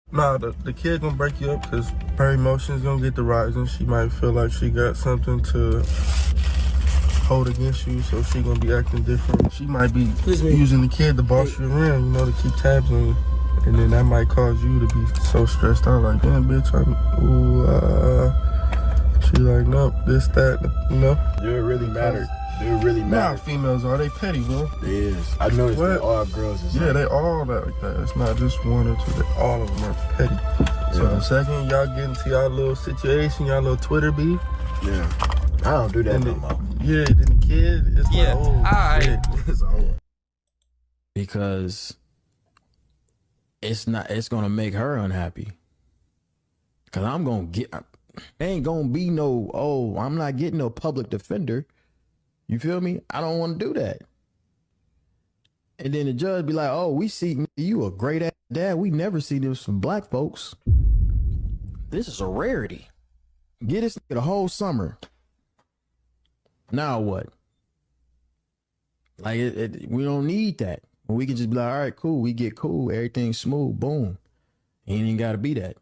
Nah, the kid gonna break you up because her emotions gonna get to rising. She might feel like she got something to hold against you, so she gonna be acting different. She might be using the kid to boss you around, you know, to keep tabs on you. And then that might cause you to be so stressed out, like, damn, bitch, she like, nope, this, that, you know? Do it really matter? Do it really matter? Nah, females are, they petty, bro. It is. I noticed that all girls is yeah, they all like that. It's not just one or two, all of them are petty. Yeah. So the second y'all get into y'all little situation, y'all little Twitter beef. Yeah. I don't do that no more. Yeah, then the kid, it's like, oh, shit. It's over. Because it's gonna make her unhappy. Cause ain't gonna be no, I'm not getting no public defender. You feel me? I don't want to do that. And then the judge be like, oh, we see you a great ass dad. We never see this from black folks. This is a rarity. Get this nigga the whole summer. Now what? Like, we don't need that. We can just be like, all right, cool. We get cool. Everything's smooth. Boom. Ain't even got to be that.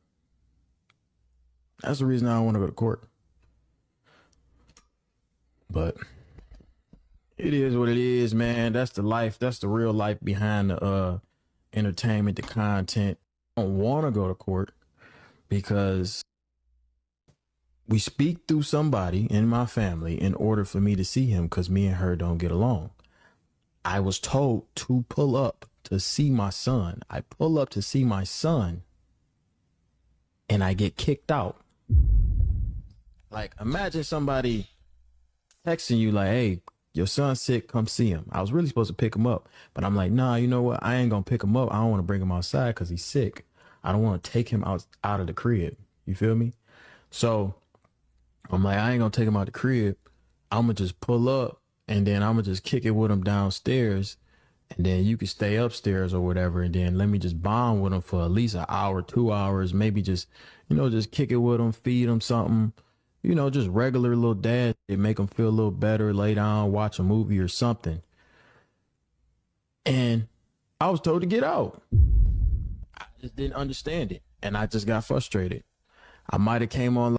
That's the reason I don't want to go to court. But it is what it is, man. That's the life. That's the real life behind the entertainment, the content. I don't want to go to court because we speak through somebody in my family in order for me to see him because me and her don't get along. I was told to pull up to see my son. I pull up to see my son and I get kicked out. Like, imagine somebody texting you like, hey, your son's sick, come see him. I was really supposed to pick him up, but I'm like, nah, you know what? I ain't gonna pick him up. I don't want to bring him outside because he's sick. I don't want to take him out of the crib. You feel me? So I'm like, I ain't gonna take him out the crib. I'm gonna just pull up and then I'm gonna just kick it with him downstairs. And then you can stay upstairs or whatever. And then let me just bond with him for at least an hour, 2 hours, maybe just, just kick it with him, feed him something. Just regular little dad. It make them feel a little better, lay down, watch a movie or something. And I was told to get out. I just didn't understand it. And I just got frustrated. I might have came on.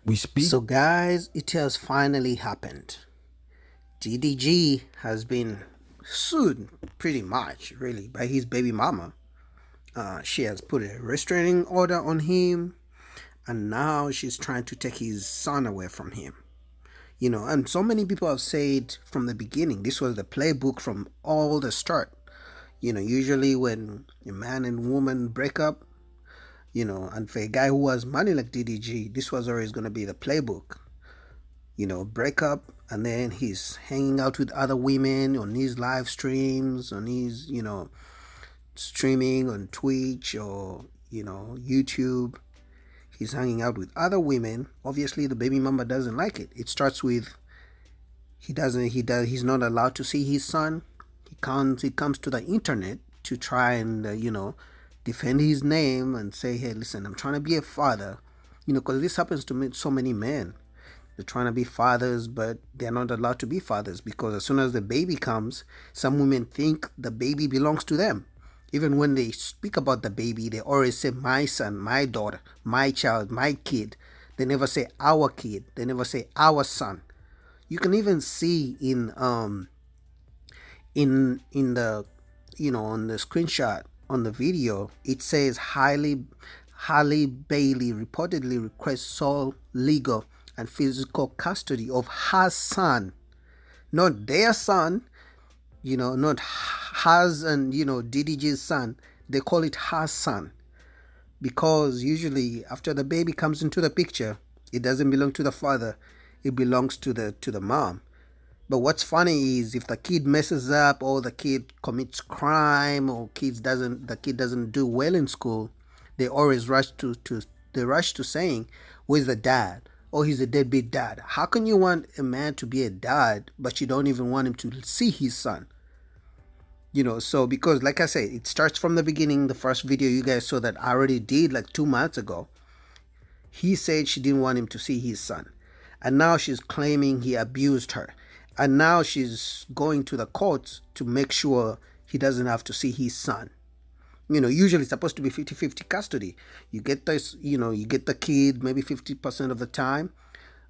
We speak. So guys, it has finally happened. DDG has been sued pretty much, really, by his baby mama. She has put a restraining order on him. And now she's trying to take his son away from him. And so many people have said from the beginning, this was the playbook from all the start. Usually when a man and woman break up, and for a guy who has money like DDG, this was always going to be the playbook. Break up, and then he's hanging out with other women on his live streams, on his, streaming on Twitch or, YouTube. He's hanging out with other women. Obviously, the baby mama doesn't like it. It starts with he's not allowed to see his son. He comes to the internet to try and defend his name and say, hey, listen, I'm trying to be a father. Because this happens to so many men. They're trying to be fathers, but they're not allowed to be fathers because as soon as the baby comes, some women think the baby belongs to them. Even when they speak about the baby, they always say my son, my daughter, my child, my kid. They never say our kid. They never say our son. You can even see in the on the screenshot on the video, it says Halle Bailey reportedly requests sole legal and physical custody of her son, not their son. Not hers and, DDG's son. They call it her son. Because usually after the baby comes into the picture, it doesn't belong to the father. It belongs to the mom. But what's funny is if the kid messes up or the kid commits crime or the kid doesn't do well in school, they always rush to saying, where's the dad? Oh, he's a deadbeat dad. How can you want a man to be a dad, but you don't even want him to see his son? So because like I said, it starts from the beginning. The first video you guys saw that I already did like 2 months ago. He said she didn't want him to see his son. And now she's claiming he abused her. And now she's going to the courts to make sure he doesn't have to see his son. Usually it's supposed to be 50-50 custody. You get this, you get the kid maybe 50% of the time.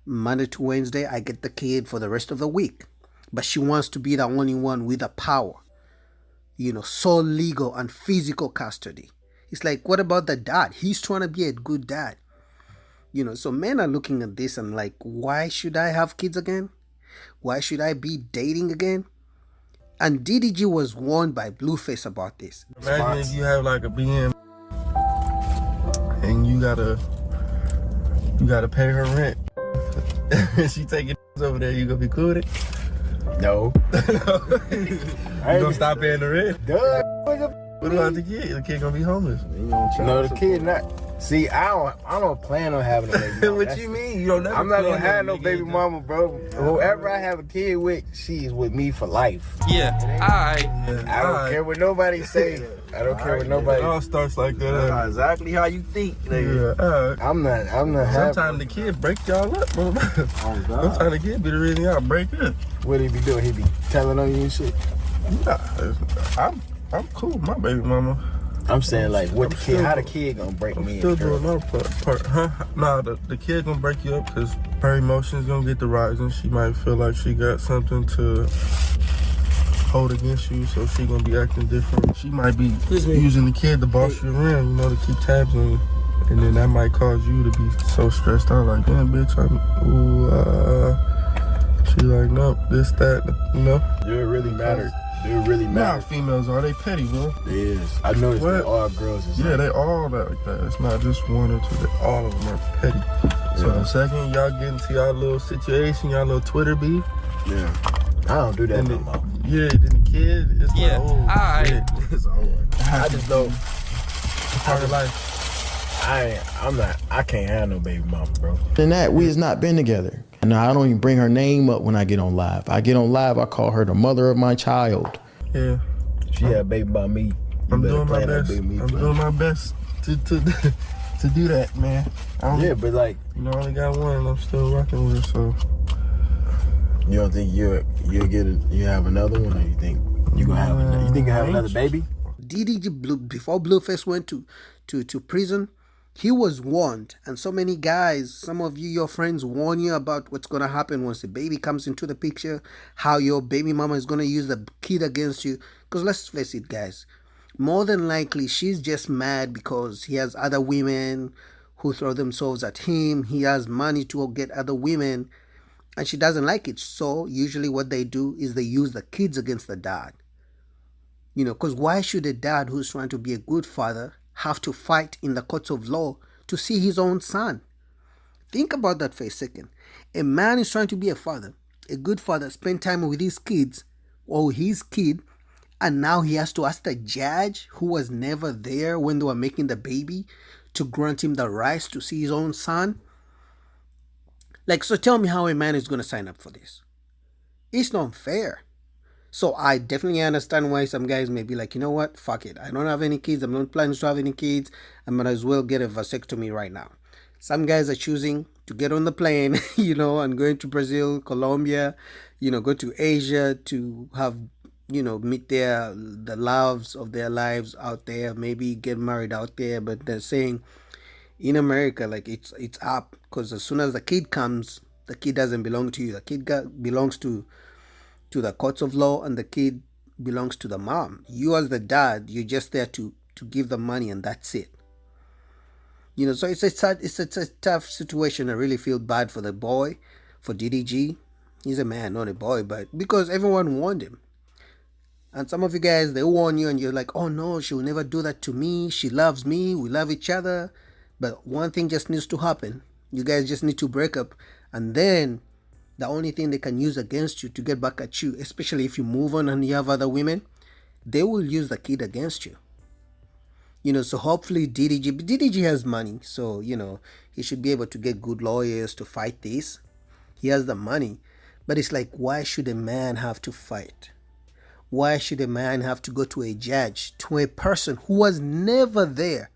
Monday to Wednesday, I get the kid for the rest of the week. But she wants to be the only one with the power. Sole legal and physical custody. It's like, what about the dad? He's trying to be a good dad. So men are looking at this and like, why should I have kids again? Why should I be dating again? And DDG was warned by Blueface about this. Imagine if you have like a BM and you gotta pay her rent. She taking over there, you gonna be cool with it? No. You gonna stop paying the rent? Duh. What about the kid? The kid gonna be homeless. No, the kid not. See, I don't plan on having a baby mama. What you mean? You don't never I'm not gonna plan have on no baby mama, bro. Whoever I have a kid with, she is with me for life. Yeah, alright. I don't care what nobody say. I don't care what nobody. It all starts like that. That's not exactly how you think, Yeah, nigga. I'm not having. sometimes the kid break y'all up, bro. Sometimes the kid be the reason y'all break up. What he be doing? He be telling on you and shit. Nah, I'm cool with my baby mama. I'm saying like, what the kid? How the kid gonna break me? Still doing our part, huh? Nah, the kid gonna break you up because her emotions gonna get to rising. She might feel like she got something to hold against you, so she gonna be acting different. She might be using the kid to boss you around, to keep tabs on you. And then that might cause you to be so stressed out, like, damn, bitch, she like, nope, this, that, Do it really matter? Do it really Nah, matter? females are, they petty, bro. It is. I noticed that all girls is Yeah, they all like that. It's not just one or two. All of them are petty. So the second y'all get into y'all little situation, y'all little Twitter beef. Yeah. I don't do that no more. Yeah, then the kid, it's Yeah, like, oh, alright. shit. It's over. I just know. It's part of life. I can't have no baby mama, bro. Than that, we has not been together. And I don't even bring her name up when I get on live. I get on live, I call her the mother of my child. Yeah. She had a baby by me. I'm doing my best. I'm doing my best to do that, man. Yeah, but like, I only got one and I'm still rocking with her, so. you don't think you have another one, or you think you gonna have another? You think you have another baby? DDG before Blueface went to prison, he was warned, and so many guys, some of you, your friends, warn you about what's gonna happen once the baby comes into the picture, how your baby mama is gonna use the kid against you. Because let's face it, guys, more than likely she's just mad because he has other women who throw themselves at him. He has money to get other women, and she doesn't like it. So usually what they do is they use the kids against the dad. Because why should a dad who's trying to be a good father have to fight in the courts of law to see his own son? Think about that for a second. A man is trying to be a father, a good father, spend time with his kids or his kid, and now he has to ask the judge, who was never there when they were making the baby, to grant him the rights to see his own son. So tell me how a man is going to sign up for this. It's not fair. So I definitely understand why some guys may be like, you know what, fuck it. I don't have any kids. I'm not planning to have any kids. I might as well get a vasectomy right now. Some guys are choosing to get on the plane, and going to Brazil, Colombia, go to Asia to have, meet the loves of their lives out there, maybe get married out there. But they're saying in America, it's up, because as soon as the kid comes, the kid doesn't belong to you. The kid belongs to the courts of law, and the kid belongs to the mom. You as the dad, you're just there to give the money, and that's it. So it's a tough situation. I really feel bad for the boy, for DDG. He's a man, not a boy, but because everyone warned him. And some of you guys, they warn you and you're like, oh no, she'll never do that to me. She loves me. We love each other. But one thing just needs to happen. You guys just need to break up, and then the only thing they can use against you to get back at you, especially if you move on and you have other women, they will use the kid against you. So hopefully DDG has money, so, he should be able to get good lawyers to fight this. He has the money. But it's like, why should a man have to fight? Why should a man have to go to a judge, to a person who was never there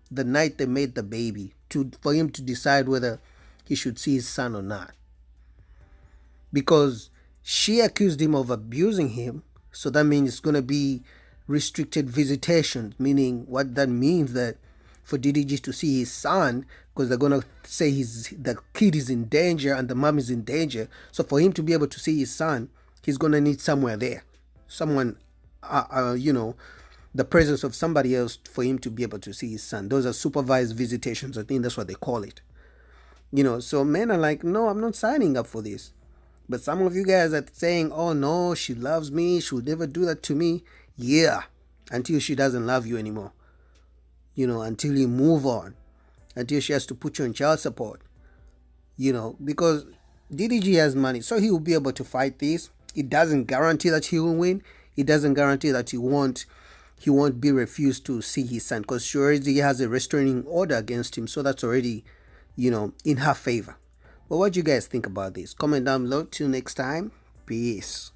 the night they made the baby, for him to decide whether he should see his son or not? Because she accused him of abusing him, so that means it's going to be restricted visitation, meaning what that means that for DDG to see his son, because they're gonna say the kid is in danger and the mom is in danger. So for him to be able to see his son, he's gonna need somewhere there, someone, the presence of somebody else for him to be able to see his son. Those are supervised visitations. I think that's what they call it. So men are like, no, I'm not signing up for this. But some of you guys are saying, oh no, she loves me, she would never do that to me. Yeah, until she doesn't love you anymore. Until you move on, until she has to put you on child support, because DDG has money, so he will be able to fight this. It doesn't guarantee that he will win. It doesn't guarantee that he won't be refused to see his son, because she already has a restraining order against him, so that's already, in her favor. But what do you guys think about this? Comment down below. Till next time, peace.